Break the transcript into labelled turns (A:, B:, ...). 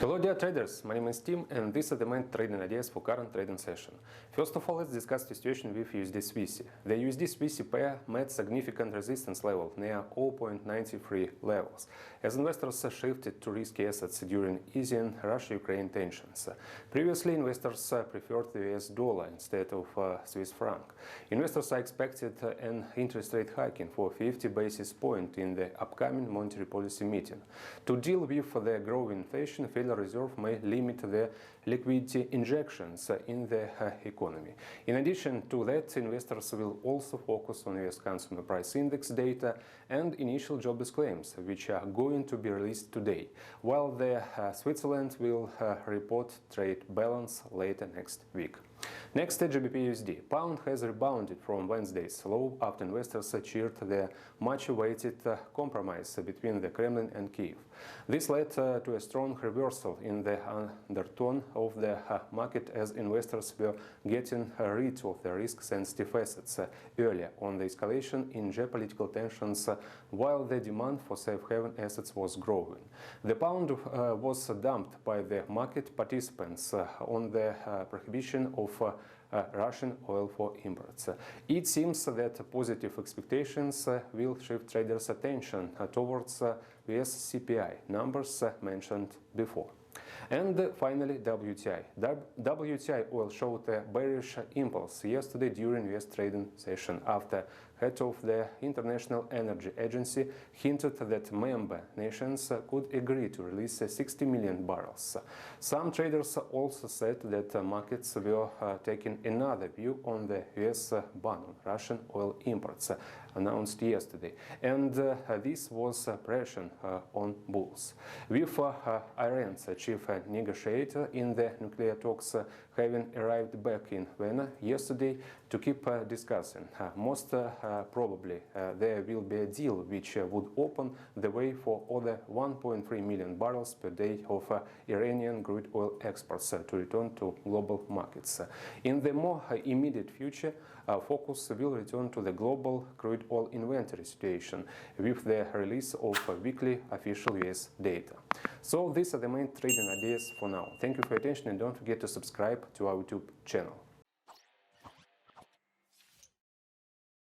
A: Hello dear traders, my name is Tim and these are the main trading ideas for current trading session. First of all, let's discuss the situation with USD-CHF. The USD-CHF pair met significant resistance level near 0.93 levels, as investors shifted to risky assets during easing Russia-Ukraine tensions. Previously, investors preferred the US dollar instead of Swiss franc. Investors are expected an interest rate hiking for 50 basis points in the upcoming monetary policy meeting. To deal with the growing inflation, Federal Reserve may limit the liquidity injections in the economy. In addition to that, investors will also focus on US Consumer Price Index data and initial jobless claims, which are going to be released today, while Switzerland will report trade balance later next week. Next, GBPUSD. Pound has rebounded from Wednesday's low after investors cheered the much-awaited compromise between the Kremlin and Kyiv. This led to a strong reversal in the undertone of the market as investors were getting rid of the risk-sensitive assets earlier on the escalation in geopolitical tensions, while the demand for safe-haven assets was growing. The pound was dumped by the market participants on the prohibition of Russian oil for imports. It seems that positive expectations will shift traders' attention towards US CPI numbers mentioned before. And finally, WTI. WTI oil showed a bearish impulse yesterday during US trading session after head of the International Energy Agency hinted that member nations could agree to release 60 million barrels. Some traders also said that markets were taking another view on the US ban on Russian oil imports announced yesterday, and this was pressure on bulls. With Iran's chief negotiator in the nuclear talks having arrived back in Vienna yesterday to keep discussing, most probably there will be a deal which would open the way for other 1.3 million barrels per day of Iranian crude oil exports to return to global markets. In the more immediate future, focus will return to the global crude oil inventory situation with the release of weekly official US data. So these are the main trading ideas for now. Thank you for your attention and don't forget to subscribe to our YouTube channel.